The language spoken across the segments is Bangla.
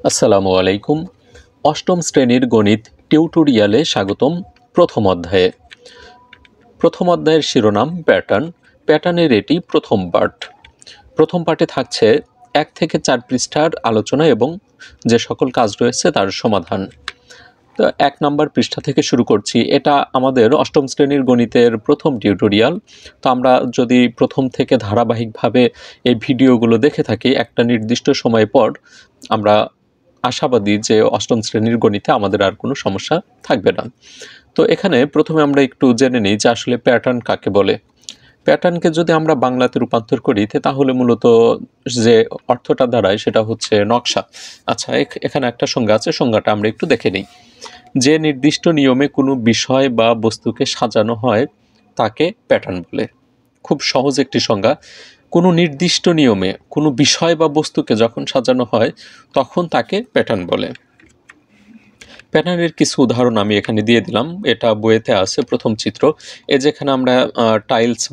আসসালামু আলাইকুম। অষ্টম শ্রেণীর গণিত টিউটোরিয়ালে স্বাগতম। প্রথম অধ্যায়ের শিরোনাম প্যাটার্নের এটি প্রথম পার্ট। প্রথম পার্টে থাকছে 1 থেকে 4 পৃষ্ঠার আলোচনা এবং যে সকল কাজ রয়েছে তার সমাধান। তো 1 নম্বর পৃষ্ঠা থেকে শুরু করছি। এটা আমাদের অষ্টম শ্রেণীর গণিতের প্রথম টিউটোরিয়াল। তো আমরা যদি প্রথম থেকে ধারাবাহিকভাবে এই ভিডিওগুলো দেখে থাকি, একটা নির্দিষ্ট সময় পর আমরা আশাবাদী যে অষ্টম শ্রেণীর গণিতে আমাদের আর কোনো সমস্যা থাকবে না। তো এখানে প্রথমে আমরা একটু জেনে নিই যে আসলে প্যাটার্ন কাকে বলে। প্যাটার্নকে যদি আমরা বাংলাতে রূপান্তর করি তাহলে মূলত যে অর্থটা দাঁড়ায় সেটা হচ্ছে নকশা। আচ্ছা, এখানে একটা সংজ্ঞা আছে, সংজ্ঞাটা আমরা একটু দেখে নিই। যে নির্দিষ্ট নিয়মে কোনো বিষয় বা বস্তুকে সাজানো হয় তাকে প্যাটার্ন বলে। খুব সহজ একটি সংজ্ঞা। কোনো নির্দিষ্ট নিয়মে কোনো বিষয় বা বস্তুকে যখন সাজানো হয় তখন তাকে প্যাটার্ন বলে। প্যাটার্নের কিছু উদাহরণ আমি এখানে দিয়ে দিলাম, এটা বইয়েতে আছে প্রথম চিত্র। যেখানে আমরা টাইলস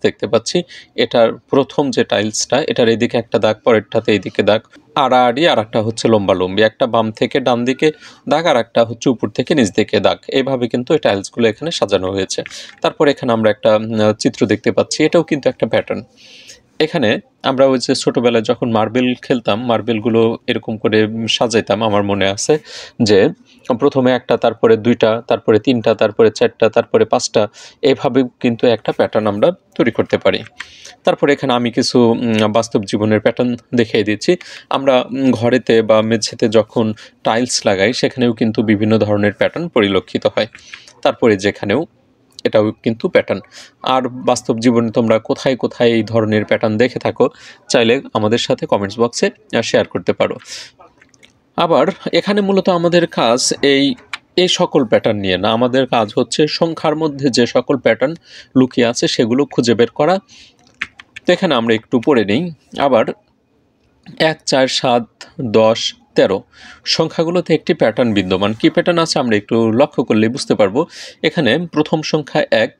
দেখতে পাচ্ছি। এটার প্রথম যে টাইলসটা, এটার এদিকে একটা দাগ, পরেরটাতে এইদিকে দাগ, আড়াআড়ি, আর একটা হচ্ছে লম্বালম্বি, একটা বাম থেকে ডান দিকে দাগ, আর একটা হচ্ছে উপর থেকে নিচ দিকে দাগ। এইভাবে কিন্তু এই টাইলসগুলো এখানে সাজানো হয়েছে। তারপর এখানে আমরা একটা চিত্র দেখতে পাচ্ছি, এটাও কিন্তু একটা প্যাটার্ন। এখানে আমরা ওই যে ছোটোবেলায় যখন মার্বেল খেলতাম, মার্বেলগুলো এরকম করে সাজাইতাম। আমার মনে আছে যে প্রথমে একটা, তারপরে দুইটা, তারপরে তিনটা, তারপরে চারটা, তারপরে পাঁচটা, এইভাবে কিন্তু একটা প্যাটার্ন আমরা তৈরি করতে পারি। তারপরে এখানে আমি কিছু বাস্তব জীবনের প্যাটার্ন দেখিয়ে দিচ্ছি। আমরা ঘরেতে বা মেঝেতে যখন টাইলস লাগাই সেখানেও কিন্তু বিভিন্ন ধরনের প্যাটার্ন পরিলক্ষিত হয়। তারপরে যেখানেও এটাও কিন্তু প্যাটার্ন। আর বাস্তব জীবনে তোমরা কোথায় কোথায় এই ধরনের প্যাটার্ন দেখে থাকো, চাইলে আমাদের সাথে কমেন্টস বক্সে শেয়ার করতে পারো। আবার এখানে মূলত আমাদের কাজ এই সকল প্যাটার্ন নিয়ে না, আমাদের কাজ হচ্ছে সংখ্যার মধ্যে যে সকল প্যাটার্ন লুকিয়ে আছে সেগুলো খুঁজে বের করা। তো এখানে আমরা একটু পড়ে নিই। আবার 1, 4, 7, 10, 13 সংখ্যাগুলোতে একটি প্যাটার্ন বিদ্যমান। কি প্যাটার্ন আছে আমরা একটু লক্ষ্য করলে বুঝতে পারবো। এখানে প্রথম সংখ্যা 1,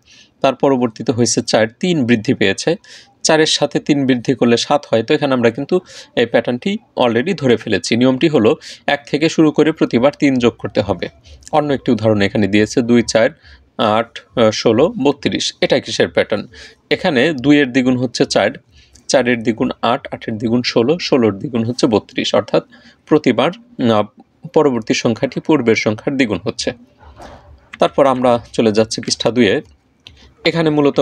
তার পরবর্তীতে হয়েছে 4, 3 বৃদ্ধি পেয়েছে। 4-এর সাথে 3 বৃদ্ধি করলে 7 হয়। তো এখানে আমরা কিন্তু এই প্যাটার্নটি অলরেডি ধরে ফেলেছি। নিয়মটি হলো 1 থেকে শুরু করে প্রতিবার 3 যোগ করতে হবে। অন্য একটি উদাহরণ এখানে দিয়েছে 2, 4, 8, 16, 32। এটা কিসের প্যাটার্ন? এখানে 2-এর দ্বিগুণ হচ্ছে 4, 4-এর দ্বিগুণ 8, 8-এর দ্বিগুণ 16, 16-এর দ্বিগুণ হচ্ছে 32। অর্থাৎ প্রতিবার পরবর্তী সংখ্যাটি পূর্বের সংখ্যার দ্বিগুণ হচ্ছে। তারপর আমরা চলে যাচ্ছি পৃষ্ঠা 2-এ। এখানে মূলত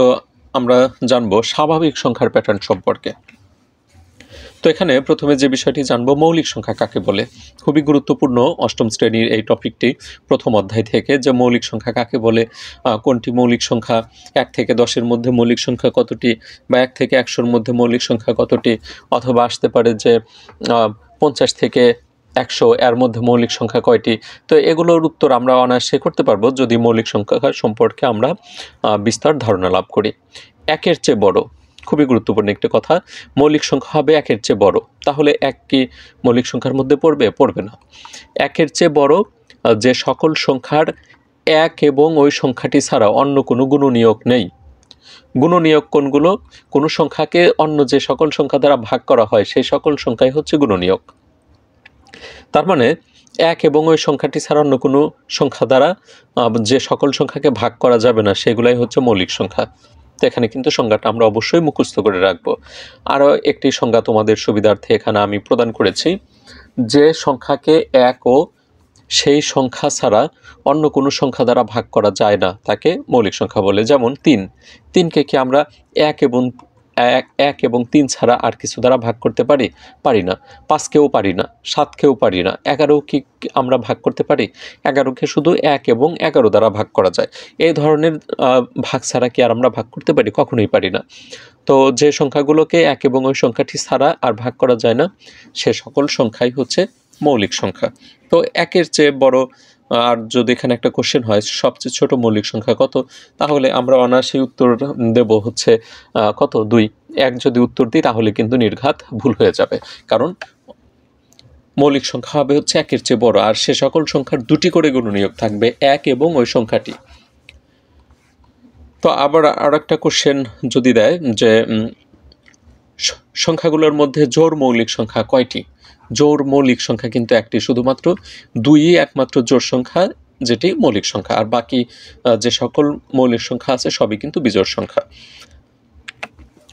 আমরা জানবো স্বাভাবিক সংখ্যার প্যাটার্ন সম্পর্কে। তো এখানে প্রথমে যে বিষয়টি জানবো, মৌলিক সংখ্যা কাকে বলে। খুবই গুরুত্বপূর্ণ অষ্টম শ্রেণীর এই টপিকটি, প্রথম অধ্যায় থেকে, যে মৌলিক সংখ্যা কাকে বলে, কোনটি মৌলিক সংখ্যা, 1 থেকে 10-এর মধ্যে মৌলিক সংখ্যা কতটি, বা 1 থেকে 100-এর মধ্যে মৌলিক সংখ্যা কতটি, অথবা আসতে পারে যে 50 থেকে 100 এর মধ্যে মৌলিক সংখ্যা কয়টি। তো এগুলোর উত্তর আমরা অনায়াসে করতে পারবো যদি মৌলিক সংখ্যা সম্পর্কে আমরা বিস্তার ধারণা লাভ করি। 1-এর চেয়ে বড়, খুবই গুরুত্বপূর্ণ একটি কথা। মৌলিক সংখ্যা হবে 1-এর চেয়ে বড়, তাহলে 1 কি মৌলিক সংখ্যার মধ্যে পড়বে না। 1-এর চেয়ে বড় যে সকল সংখ্যার 1 এবং ওই সংখ্যাটি ছাড়া অন্য কোনো গুণনীয়ক নেই। গুণনীয়ক কোনগুলো? কোনো সংখ্যাকে অন্য যে সকল সংখ্যা দ্বারা ভাগ করা হয় সেই সকল সংখ্যাই হচ্ছে গুণনীয়ক। তার মানে 1 এবং ওই সংখ্যাটি ছাড়া অন্য কোনো সংখ্যা দ্বারা যে সকল সংখ্যাকে ভাগ করা যাবে না সেগুলাই হচ্ছে মৌলিক সংখ্যা। তো এখানে কিন্তু সংজ্ঞাটা আমরা অবশ্যই মুখস্থ করে রাখবো। আরও একটি সংজ্ঞা তোমাদের সুবিধার্থে এখানে আমি প্রদান করেছি, যে সংখ্যাকে 1 ও সেই সংখ্যা ছাড়া অন্য কোনো সংখ্যা দ্বারা ভাগ করা যায় না তাকে মৌলিক সংখ্যা বলে। যেমন 3, 3কে কি আমরা 1 এবং 3 ছাড়া আর কিছু দ্বারা ভাগ করতে পারি না। 5কেও পারি না, 7কেও পারি না। 11 কি আমরা ভাগ করতে পারি? 11কে শুধু 1 এবং 11 দ্বারা ভাগ করা যায়। এই ধরনের ভাগ ছাড়া কি আর আমরা ভাগ করতে পারি? কখনোই পারি না। তো যে সংখ্যাগুলোকে 1 এবং ওই সংখ্যাটি ছাড়া আর ভাগ করা যায় না সে সকল সংখ্যাই হচ্ছে মৌলিক সংখ্যা। তো 1-এর চেয়ে বড়, আর যদি এখানে একটা কোশ্চেন হয় সবচেয়ে ছোট মৌলিক সংখ্যা কত, তাহলে আমরা অনায়াসেই উত্তর দেব হচ্ছে কত? 2। 1 যদি উত্তর দিই তাহলে কিন্তু নির্ঘাত ভুল হয়ে যাবে, কারণ মৌলিক সংখ্যা হবে হচ্ছে 1-এর চেয়ে বড়, আর সে সকল সংখ্যার 2টি করে গুণনীয়ক থাকবে, 1 এবং ওই সংখ্যাটি। তো আবার আর একটা কোশ্চেন যদি দেয় যে সংখ্যাগুলোর মধ্যে জোড় মৌলিক সংখ্যা কয়টি? জোড় মৌলিক সংখ্যা কিন্তু একটি, শুধুমাত্র 2ই একমাত্র জোড় সংখ্যা যেটি মৌলিক সংখ্যা, আর বাকি যে সকল মৌলিক সংখ্যা আছে সবই কিন্তু বিজোড় সংখ্যা।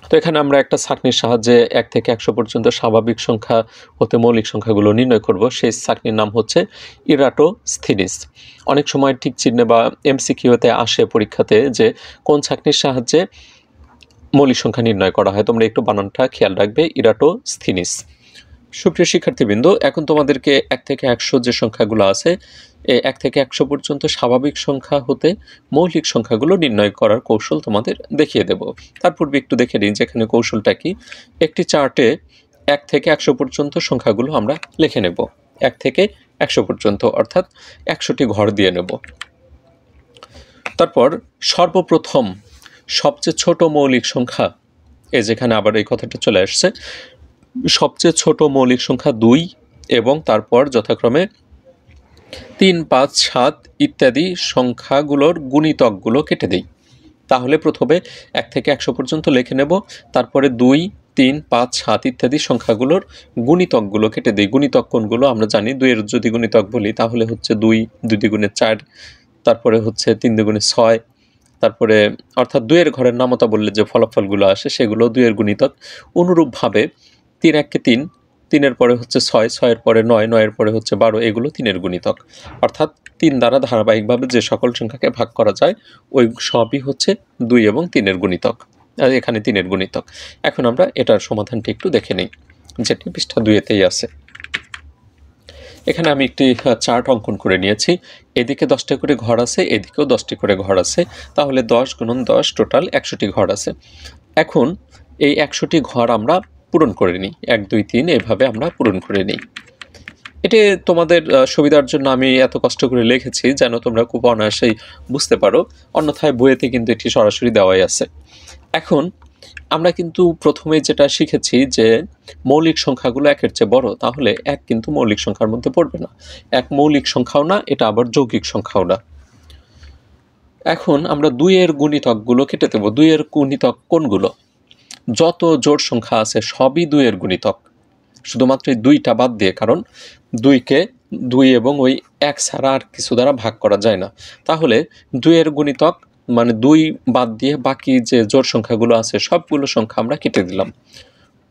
তো এখানে আমরা একটা ছাঁকনির সাহায্যে 1 থেকে 100 পর্যন্ত স্বাভাবিক সংখ্যা হতে মৌলিক সংখ্যাগুলো নির্ণয় করব। সেই ছাঁকনির নাম হচ্ছে ইরাটোস্থিনিস। অনেক সময় ঠিক চিহ্নে বা এমসিকিউতে আসে পরীক্ষাতে যে কোন ছাঁকনির সাহায্যে মৌলিক সংখ্যা নির্ণয় করা হয়, তোমরা একটু বানানটা খেয়াল রাখবে, ইরাটোস্থিনিস। সুপ্রিয় শিক্ষার্থীবৃন্দ, এখন তোমাদেরকে 1 থেকে 100 যে সংখ্যাগুলো আছে, এই 1 থেকে 100 পর্যন্ত স্বাভাবিক সংখ্যা হতে মৌলিক সংখ্যাগুলো নির্ণয় করার কৌশল তোমাদের দেখিয়ে দেব। তার পূর্বে একটু দেখে নিন যেখানে কৌশলটা কি। একটি চার্টে 1 থেকে 100 পর্যন্ত সংখ্যাগুলো আমরা লিখে নেব। 1 থেকে 100 পর্যন্ত, অর্থাৎ 100টি ঘর দিয়ে নেব। তারপর সর্বপ্রথম সবচেয়ে ছোট মৌলিক সংখ্যা, যেখানে আবার এই কথাটা চলে আসছে, সবচেয়ে ছোট মৌলিক সংখ্যা 2 এবং তারপর যথাক্রমে 3, 5, 7 ইত্যাদি সংখ্যাগুলোর গুণিতকগুলো কেটে দেই। তাহলে প্রথমে 1 থেকে 100 পর্যন্ত লিখে নেব, তারপরে 2, 3, 5, 7 ইত্যাদি সংখ্যাগুলোর গুণিতকগুলো কেটে দেই। গুণিতক কোনগুলো আমরা জানি, 2 এর যদি গুণিতক বলি তাহলে হচ্ছে 2, 2 দ্বিগুণে 4, তারপরে হচ্ছে 3 দ্বিগুণে 6, তারপরে অর্থাৎ 2 এর ঘরের নামতা বললে যে ফলাফলগুলো আসে সেগুলো 2 এর গুণিতক। অনুরূপভাবে 3 1 3, 3 এর পরে হচ্ছে 6, 6 এর পরে 9, 9 এর পরে হচ্ছে 12, এগুলো 3 এর গুণিতক। অর্থাৎ 3 দ্বারা ধারাবাহিকভাবে যে সকল সংখ্যাকে ভাগ করা যায় ওই সবই হচ্ছে 2 এবং 3 এর গুণিতক, আর এখানে 3 এর গুণিতক। এখন আমরা এটার সমাধানটি একটু দেখে নিই, যেটি পৃষ্ঠা 2-তেই আছে। এখানে আমি একটি চার্ট অঙ্কন করে নিয়েছি। এদিকে 10টা করে ঘর আছে, এদিকেও 10টি করে ঘর আছে, তাহলে 10 × 10 টোটাল 100টি ঘর আছে। এখন এই 100টি ঘর আমরা পূরণ করে নিই, 1 2 3 এভাবে আমরা পূরণ করে নিই। এটি তোমাদের সুবিধার জন্য আমি এত কষ্ট করে লিখেছি যেন তোমরা খুব অনায়াসেই বুঝতে পারো, অন্যথায় বইয়েতে কিন্তু এটি সরাসরি দেওয়াই আছে। এখন আমরা কিন্তু প্রথমে যেটা শিখেছি যে মৌলিক সংখ্যাগুলো 1-এর চেয়ে বড়, তাহলে 1 কিন্তু মৌলিক সংখ্যার মধ্যে পড়বে না। 1 মৌলিক সংখ্যাও না, এটা আবার যৌগিক সংখ্যাও না। এখন আমরা 2 এর গুণিতকগুলো কেটে দেব। 2 এর গুণিতক কোনগুলো? যত জোড় সংখ্যা আছে সবই 2 এর গুণিতক, শুধুমাত্র 2টা বাদ দিয়ে, কারণ 2কে 2 এবং ওই 1 ছাড়া আর কিছু দ্বারা ভাগ করা যায় না। তাহলে 2 এর গুণিতক মানে 2 বাদ দিয়ে বাকি যে জোড় সংখ্যাগুলো আছে সবগুলো সংখ্যা আমরা কেটে দিলাম।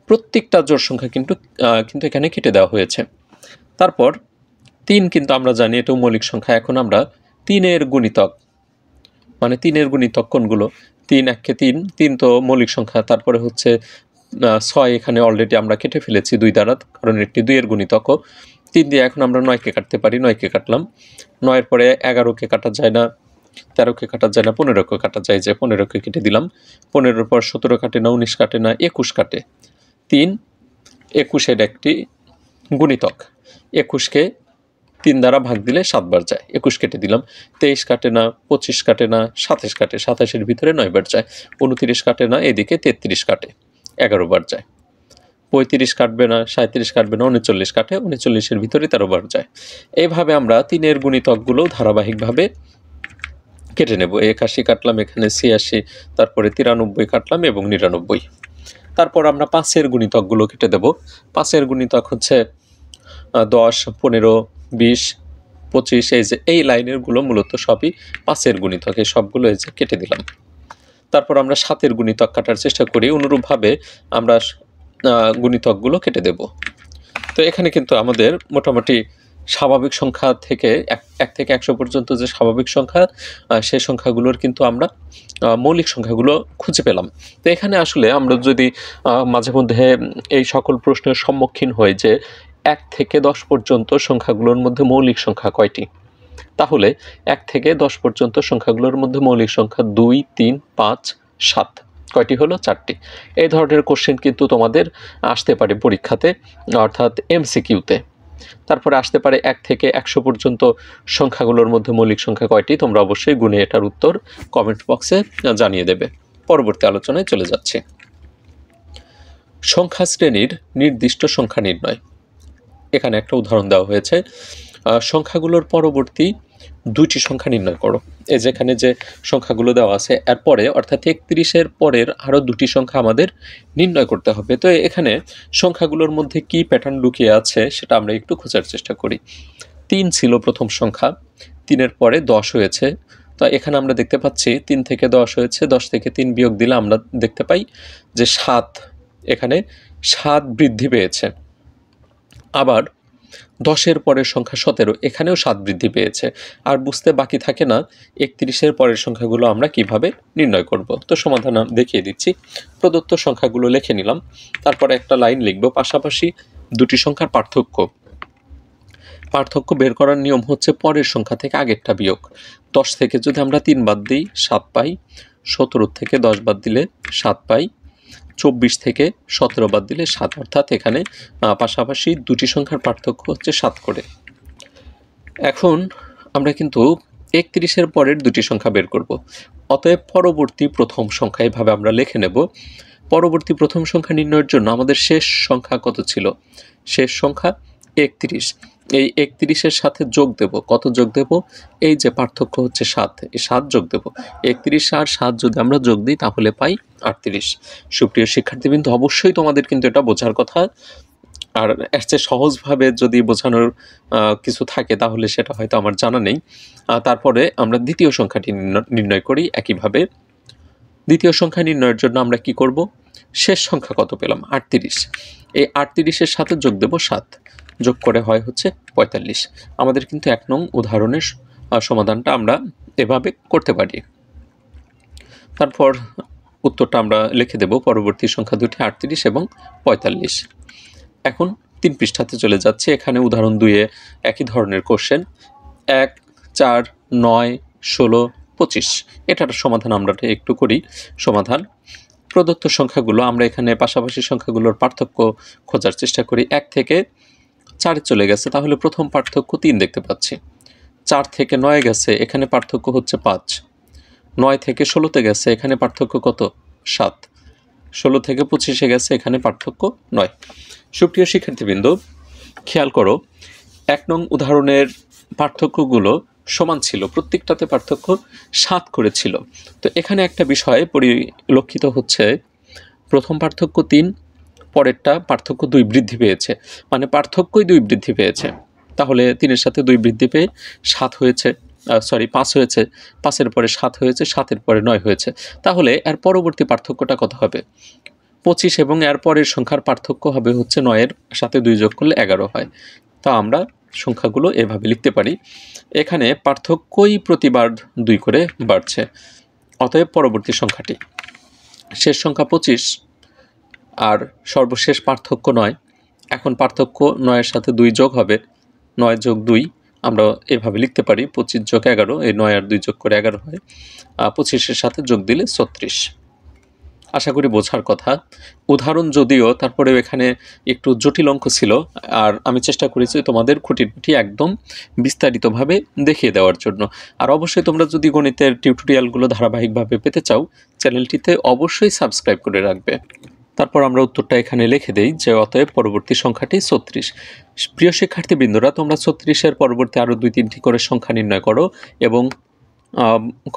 প্রত্যেকটা জোড় সংখ্যা কিন্তু এখানে কেটে দেওয়া হয়েছে। তারপর 3 কিন্তু আমরা জানি এটাও মৌলিক সংখ্যা। এখন আমরা 3 এর গুণিতক, মানে 3 এর গুণিতক কোনগুলো? 3 1 3, 3 তো মৌলিক সংখ্যা। তারপরে হচ্ছে 6, এখানে অলরেডি আমরা কেটে ফেলেছি 2 দ্বারা, কারণ এটি 2 এর গুণিতকও। 3 দিয়ে এখন আমরা 9কে কাটতে পারি, 9কে কাটলাম। 9 এর পরে 11কে কাটা যায় না, 13কে কাটা যায় না, 15কে কাটা যায়, যে 15কে কেটে দিলাম। 15-এর পর 17 কাটে না, 19 কাটে না, 21 কাটে। 3 21-এর একটি গুণিতক। 21কে 3 দ্বারা ভাগ দিলে 7 বার যায়, 21 কেটে দিলাম। 23 কাটে না, 25 কাটে না, 27 কাটে, 27-এর ভিতরে 9 বার যায়। 29 কাটে না, এদিকে 33 কাটে, 11 বার যায়। 35 কাটবে না, 37 কাটবে না, 39 কাটে, 39-এর ভিতরে 13 বার যায়। এইভাবে আমরা 3 এর গুণিতকগুলো ধারাবাহিকভাবে কেটে নেব। 81 কাটলাম, এখানে 86, তারপরে 93 কাটলাম এবং 99। তারপর আমরা 5 এর গুণিতকগুলো কেটে দেব। 5 এর গুণিতক হচ্ছে 10, 15, 20, 25, এই যে এই লাইনের গুলো মূলত সবই 5 এর গুণিতক, এই সবগুলো এই যে কেটে দিলাম। তারপর আমরা 7 এর গুণিতক কাটার চেষ্টা করি, অনুরূপভাবে আমরা গুণিতকগুলো কেটে দেব। তো এখানে কিন্তু আমাদের মোটামুটি স্বাভাবিক সংখ্যা থেকে 1 থেকে 100 পর্যন্ত যে স্বাভাবিক সংখ্যা, সেই সংখ্যাগুলোর কিন্তু আমরা মৌলিক সংখ্যাগুলো খুঁজে পেলাম। তো এখানে আসলে আমরা যদি মাঝে মধ্যে এই সকল প্রশ্নের সম্মুখীন হই যে 1 থেকে 10 পর্যন্ত সংখ্যাগুলোর মধ্যে মৌলিক সংখ্যা কয়টি, তাহলে 1 থেকে 10 পর্যন্ত সংখ্যাগুলোর মধ্যে মৌলিক সংখ্যা 2, 3, 5, 7, কয়টি হলো? 4টি। এই ধরনের কোশ্চেন কিন্তু তোমাদের আসতে পারে পরীক্ষাতে, অর্থাৎ এমসিকিউতে। তারপরে আসতে পারে 1 থেকে 100 পর্যন্ত সংখ্যাগুলোর মধ্যে মৌলিক সংখ্যা কয়টি, তোমরা অবশ্যই গুণে এটার উত্তর কমেন্ট বক্সে জানিয়ে দেবে। পরবর্তী আলোচনায় চলে যাচ্ছে। সংখ্যা শ্রেণীর নির্দিষ্ট সংখ্যা নির্ণয়। এখানে একটা উদাহরণ দেওয়া হয়েছে। সংখ্যাগুলোর পরবর্তী দুইটি সংখ্যা নির্ণয় করো। এই যেখানে যে সংখ্যাগুলো দেওয়া আছে এরপরে অর্থাৎ 31-এর পরের আরও দুটি সংখ্যা আমাদের নির্ণয় করতে হবে। তো এখানে সংখ্যাগুলোর মধ্যে কি প্যাটার্ন লুকিয়ে আছে সেটা আমরা একটু খোঁজার চেষ্টা করি। 3 ছিল প্রথম সংখ্যা, 3-এর পরে 10 হয়েছে। তো এখানে আমরা দেখতে পাচ্ছি 3 থেকে 10 হয়েছে, 10 থেকে 3 বিয়োগ দিলে আমরা দেখতে পাই যে 7, এখানে 7 বৃদ্ধি পেয়েছে। আবার 10-এর পরের সংখ্যা 17, এখানেও 7 বৃদ্ধি পেয়েছে। আর বুঝতে বাকি থাকে না 31-এর পরের সংখ্যাগুলো আমরা কিভাবে নির্ণয় করব। তো সমাধান দেখিয়ে দিচ্ছি। প্রদত্ত সংখ্যাগুলো লিখে নিলাম, তারপরে একটা লাইন লিখব, পাশাপাশি দুটি সংখ্যার পার্থক্য বের করার নিয়ম হচ্ছে পরের সংখ্যা থেকে আগেরটা বিয়োগ। 10 থেকে যদি আমরা 3 বাদ দিই 7 পাই, 17 থেকে 10 বাদ দিলে 7 পাই, 24 থেকে 17 বাদ দিলে 7, অর্থাৎ এখানে পাশাপাশি দুটি সংখ্যার পার্থক্য হচ্ছে 7 করে। এখন আমরা কিন্তু 31-এর পরের দুটি সংখ্যা বের করব। অতএব পরবর্তী প্রথম সংখ্যা এভাবে আমরা লিখে নেব। পরবর্তী প্রথম সংখ্যা নির্ণয়ের জন্য আমাদের শেষ সংখ্যা কত ছিল? শেষ সংখ্যা 31। এই 31-এর সাথে যোগ দেব। কত যোগ দেব? এই যে পার্থক্য হচ্ছে 7, এই 7 যোগ দেব। 31 আর 7 যদি আমরা যোগ দিই তাহলে পাই 38। সুপ্রিয় শিক্ষার্থীবৃন্দ, অবশ্যই তোমাদের কিন্তু এটা বোঝার কথা। আর এর চেয়ে সহজভাবে যদি বোঝানোর কিছু থাকে তাহলে সেটা হয়তো আমার জানা নেই। তারপরে আমরা দ্বিতীয় সংখ্যাটি নির্ণয় করি একইভাবে। দ্বিতীয় সংখ্যা নির্ণয়ের জন্য আমরা কি করব? শেষ সংখ্যা কত পেলাম? 38। এই 38-এর সাথে যোগ দেব 7, যোগ করে হয় হচ্ছে 45। আমাদের কিন্তু 1 নং উদাহরণের সমাধানটা আমরা এভাবে করতে পারি। তারপর উত্তরটা আমরা লিখে দেব। পরবর্তী সংখ্যা দুটি 38 এবং 45। এখন 3 পৃষ্ঠাতে চলে যাচ্ছে। এখানে উদাহরণ 2-এ একই ধরনের কোশ্চেন। 1, 4, 9, 16, 25। এটার সমাধান আমরা একটু করি। সমাধান, প্রদত্ত সংখ্যাগুলো আমরা এখানে পাশাপাশি সংখ্যাগুলোর পার্থক্য খোঁজার চেষ্টা করি। 1 থেকে 4 চলে গেছে, তাহলে প্রথম পার্থক্য 3 দেখতে পাচ্ছি। 4 থেকে 9 গেছে, এখানে পার্থক্য হচ্ছে 5। 9 থেকে 16-তে গেছে, এখানে পার্থক্য কত? 7। 16 থেকে 25-এ গেছে, এখানে পার্থক্য 9। সুপ্রিয় শিক্ষার্থীবৃন্দ, খেয়াল করো 1 নং উদাহরণের পার্থক্যগুলো সমান ছিল, প্রত্যেকটাতে পার্থক্য 7 করে ছিল। তো এখানে একটা বিষয় পরিলক্ষিত হচ্ছে, প্রথম পার্থক্য 3, পরেরটা পার্থক্য 2 বৃদ্ধি পেয়েছে, মানে পার্থক্যই 2 বৃদ্ধি পেয়েছে। তাহলে 3-এর সাথে 2 বৃদ্ধি পেয়ে 7 হয়েছে, 5 হয়েছে, 5-এর পরে 7 হয়েছে, 7-এর পরে 9 হয়েছে। তাহলে এর পরবর্তী পার্থক্যটা কত হবে? 25 এবং এর পরের সংখ্যার পার্থক্য হবে হচ্ছে 9-এর সাথে 2 যোগ করলে 11 হয়। তা আমরা সংখ্যাগুলো এভাবে লিখতে পারি। এখানে পার্থক্যই প্রতিবার 2 করে বাড়ছে। অতএব পরবর্তী সংখ্যাটি, শেষ সংখ্যা 25 আর সর্বশেষ পার্থক্য 9। এখন পার্থক্য 9-এর সাথে 2 যোগ হবে, 9 যোগ 2 আমরা এভাবে লিখতে পারি 25 যোগ 11। এই 9 আর 2 যোগ করে 11 হয়। 25-এর সাথে যোগ দিলে 36। আশা করি বোঝার কথা। উদাহরণ যদিও, তারপরেও এখানে একটু জটিল অঙ্ক ছিল, আর আমি চেষ্টা করেছি তোমাদের খুঁটিনাটি একদম বিস্তারিতভাবে দেখিয়ে দেওয়ার জন্য। আর অবশ্যই তোমরা যদি গণিতের টিউটোরিয়ালগুলো ধারাবাহিকভাবে পেতে চাও, চ্যানেলটিতে অবশ্যই সাবস্ক্রাইব করে রাখবে। তারপর আমরা উত্তরটা এখানে লিখে দেই যে অতএব পরবর্তী সংখ্যাটি 36। প্রিয় শিক্ষার্থীবৃন্দরা, তোমরা 36-এর পরবর্তী আরও 2-3টি করে সংখ্যা নির্ণয় করো এবং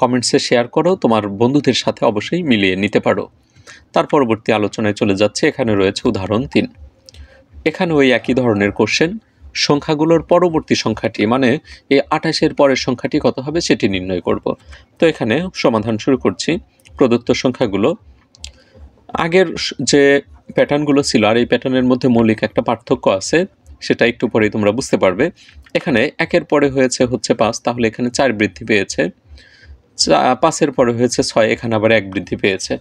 কমেন্টসে শেয়ার করো, তোমার বন্ধুদের সাথে অবশ্যই মিলিয়ে নিতে পারো। তার পরবর্তী আলোচনায় চলে যাচ্ছে। এখানে রয়েছে উদাহরণ 3। এখানে ওই একই ধরনের কোশ্চেন, সংখ্যাগুলোর পরবর্তী সংখ্যাটি মানে এই 28-এর পরের সংখ্যাটি কত হবে সেটি নির্ণয় করব। তো এখানে সমাধান শুরু করছি। প্রদত্ত সংখ্যাগুলো, আগের যে প্যাটার্নগুলো ছিল আর এই প্যাটার্নের মধ্যে মৌলিক একটা পার্থক্য আছে, সেটা একটু পরেই তোমরা বুঝতে পারবে। এখানে 1-এর পরে হচ্ছে 5, তাহলে এখানে 4 বৃদ্ধি পেয়েছে। 5-এর পরে হয়েছে 6, এখানে আবার 1 বৃদ্ধি পেয়েছে।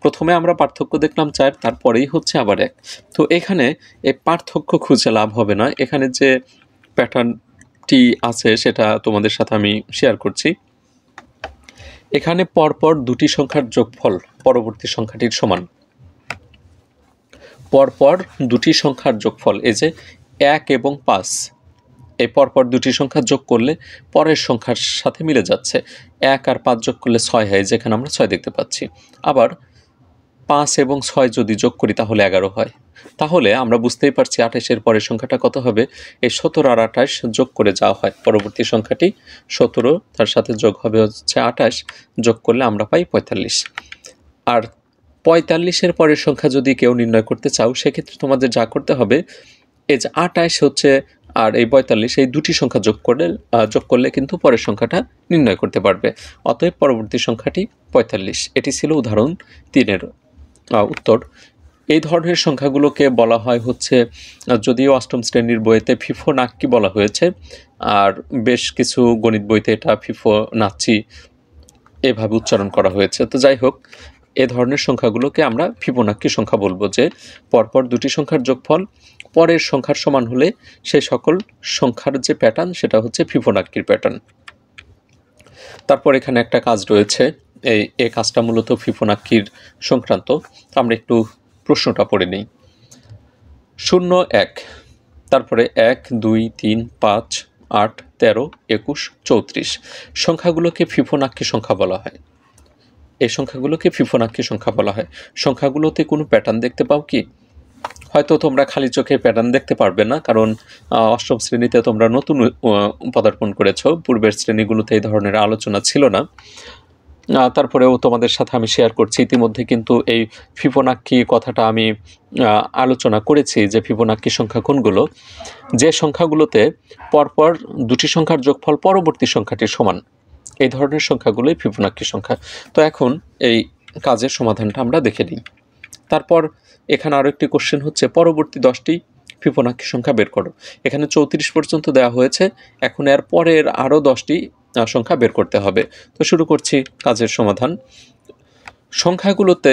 প্রথমে আমরা পার্থক্য দেখলাম 4, তারপরেই হচ্ছে আবার 1। তো এখানে এই পার্থক্য খুঁজে লাভ হবে না, এখানে যে প্যাটার্নটি আছে সেটা তোমাদের সাথে আমি শেয়ার করছি। এখানে পরপর দুটি সংখ্যার যোগফল পরবর্তী সংখ্যাটির সমান। পরপর দুটি সংখ্যার যোগফল, এই যে 1 এবং 5, এই পরপর দুটি সংখ্যা যোগ করলে পরের সংখ্যার সাথে মিলে যাচ্ছে। 1 আর 5 যোগ করলে 6 হয়, যেখানে আমরা 6 দেখতে পাচ্ছি। আবার 5 এবং 6 যদি যোগ করি তাহলে 11 হয়। তাহলে আমরা বুঝতেই পারছি 28-এর পরের সংখ্যাটা কত হবে। এই 17 আর 28 যোগ করে যাওয়া হয়, পরবর্তী সংখ্যাটি 17, তার সাথে যোগ হবে হচ্ছে 28, যোগ করলে আমরা পাই 45। আর 45-এর পরের সংখ্যা যদি কেউ নির্ণয় করতে চাও, সেক্ষেত্রে তোমাদের যা করতে হবে, এই যে 28 হচ্ছে আর এই 45, এই দুটি সংখ্যা যোগ করলে কিন্তু পরের সংখ্যাটা নির্ণয় করতে পারবে। অতএব পরবর্তী সংখ্যাটি 45। এটি ছিল উদাহরণ 3-এর উত্তর। এই ধরনের সংখ্যাগুলোকে বলা হয় হচ্ছে, যদিও অষ্টম শ্রেণীর বইতে ফিবোনাক্কি বলা হয়েছে, আর বেশ কিছু গণিত বইতে এটা ফিবোনাচ্চি এভাবে উচ্চারণ করা হয়েছে। তো যাই হোক, এ ধরনের সংখ্যাগুলোকে আমরা ফিবোনাক্কি সংখ্যা বলবো, যে পরপর দুটি সংখ্যার যোগফল পরের সংখ্যার সমান হলে সেই সকল সংখ্যার যে প্যাটার্ন সেটা হচ্ছে ফিবোনাক্কির প্যাটার্ন। তারপর এখানে একটা কাজ রয়েছে, এই কাজটা মূলত ফিবোনাক্কির সংক্রান্ত। আমরা একটু প্রশ্নটা পড়ে নিই। 0, 1, তারপরে 1, 2, 3, 5, 8, 13, 21, 34 সংখ্যাগুলোকে ফিবোনাক্কি সংখ্যা বলা হয়। এই সংখ্যাগুলোকে ফিবোনাক্কি সংখ্যা বলা হয়। সংখ্যাগুলোতে কোনো প্যাটার্ন দেখতে পাও কি? হয়তো তোমরা খালি চোখে প্যাটার্ন দেখতে পারবে না, কারণ অষ্টম শ্রেণীতে তোমরা নতুন পদার্পণ করেছো, পূর্বের শ্রেণীগুলোতে এই ধরনের আলোচনা ছিল না। তারপরেও তোমাদের সাথে আমি শেয়ার করছি, ইতিমধ্যে কিন্তু এই ফিবোনাক্কি কথাটা আমি আলোচনা করেছি, যে ফিবোনাক্কি সংখ্যা কোনগুলো, যে সংখ্যাগুলোতে পরপর দুটি সংখ্যার যোগফল পরবর্তী সংখ্যাটির সমান, এই ধরনের সংখ্যাগুলোই ফিবোনাক্কি সংখ্যা। তো এখন এই কাজের সমাধানটা আমরা দেখে নিই। তারপর এখানে আরও একটি কোশ্চেন হচ্ছে, পরবর্তী 10টি ফিবোনাক্কি সংখ্যা বের করো। এখানে 34 পর্যন্ত দেওয়া হয়েছে, এখন এর পরের আরও 10টি সংখ্যা বের করতে হবে। তো শুরু করছি কাজের সমাধান। সংখ্যাগুলোতে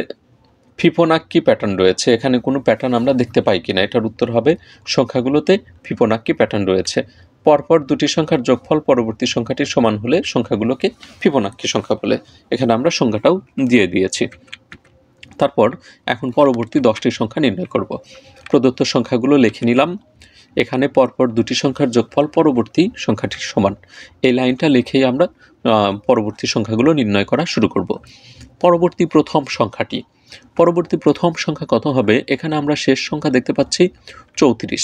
ফিবোনাক্কি প্যাটার্ন রয়েছে, এখানে কোনো প্যাটার্ন আমরা দেখতে পাই কিনা, এটার উত্তর হবে সংখ্যাগুলোতে ফিবোনাক্কি প্যাটার্ন রয়েছে। পরপর দুটি সংখ্যার যোগফল পরবর্তী সংখ্যাটির সমান হলে সংখ্যাগুলোকে ফিবোনাক্কি সংখ্যা বলে। এখানে আমরা সংখ্যাটাও দিয়ে দিয়েছি। তারপর এখন পরবর্তী 10টি সংখ্যা নির্ণয় করব। প্রদত্ত সংখ্যাগুলো লিখে নিলাম। এখানে পরপর দুটি সংখ্যার যোগফল পরবর্তী সংখ্যাটির সমান, এই লাইনটা লিখেই আমরা পরবর্তী সংখ্যাগুলো নির্ণয় করা শুরু করব। পরবর্তী প্রথম প্রথম সংখ্যা কত হবে? এখানে আমরা শেষ সংখ্যা দেখতে পাচ্ছি 34।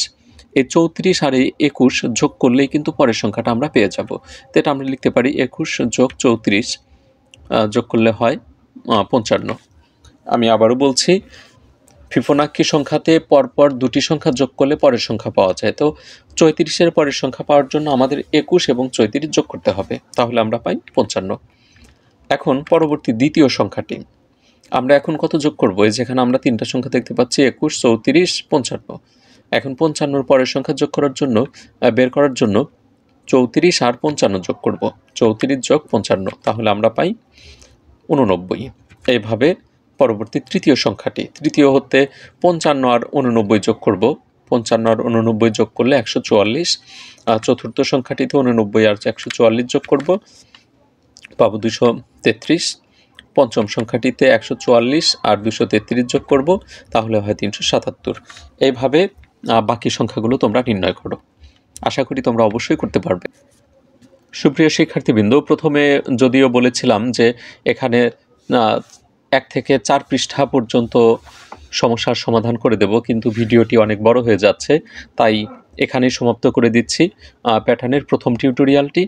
এই 34 আর এই 21 যোগ করলেই কিন্তু পরের সংখ্যাটা আমরা পেয়ে যাব। তো এটা আমরা লিখতে পারি 21 যোগ 34 যোগ করলে হয় 55। আমি আবারও বলছি, ফিবোনাক্কি সংখ্যাতে পরপর দুটি সংখ্যা যোগ করলে পরের সংখ্যা পাওয়া যায়। তো 34-এর পরের সংখ্যা পাওয়ার জন্য আমাদের 21 এবং 34 যোগ করতে হবে, তাহলে আমরা পাই 55। এখন পরবর্তী দ্বিতীয় সংখ্যাটি আমরা এখন কত যোগ করব? এই যেখানে আমরা তিনটা সংখ্যা দেখতে পাচ্ছি, 21, 34, 55। এখন 55-র পরের সংখ্যা যোগ করার জন্য বের করার জন্য 34 আর 55 যোগ করব। 34 যোগ 55, তাহলে আমরা পাই 89। এইভাবে পরবর্তী তৃতীয় সংখ্যাটি, তৃতীয় হতে 55 আর 89 যোগ করব। 55 আর 89 যোগ করলে 144। চতুর্থ সংখ্যাটিতে 89 আর 144 যোগ করব, পাবো 233। পঞ্চম সংখ্যাটিতে 144 আর 233 যোগ করব, তাহলে হয় 377। এইভাবে বাকি সংখ্যাগুলো তোমরা নির্ণয় করো। আশা করি তোমরা অবশ্যই করতে পারবে। সুপ্রিয় শিক্ষার্থীবৃন্দ, প্রথমে যদিও বলেছিলাম যে এখানে 1 থেকে 4 পৃষ্ঠা পর্যন্ত সমস্যার সমাধান করে দেব, কিন্তু ভিডিওটি অনেক বড় হয়ে যাচ্ছে, তাই এখানেই সমাপ্ত করে দিচ্ছি প্যাটার্নের প্রথম টিউটোরিয়ালটি।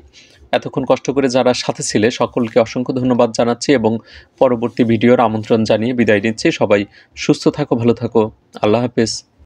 এতক্ষণ কষ্ট করে যারা সাথে ছিলে সকলকে অসংখ্য ধন্যবাদ জানাচ্ছি এবং পরবর্তী ভিডিওর আমন্ত্রণ জানিয়ে বিদায় নিচ্ছি। সবাই সুস্থ থাকো, ভালো থাকো, আল্লাহ হাফেজ।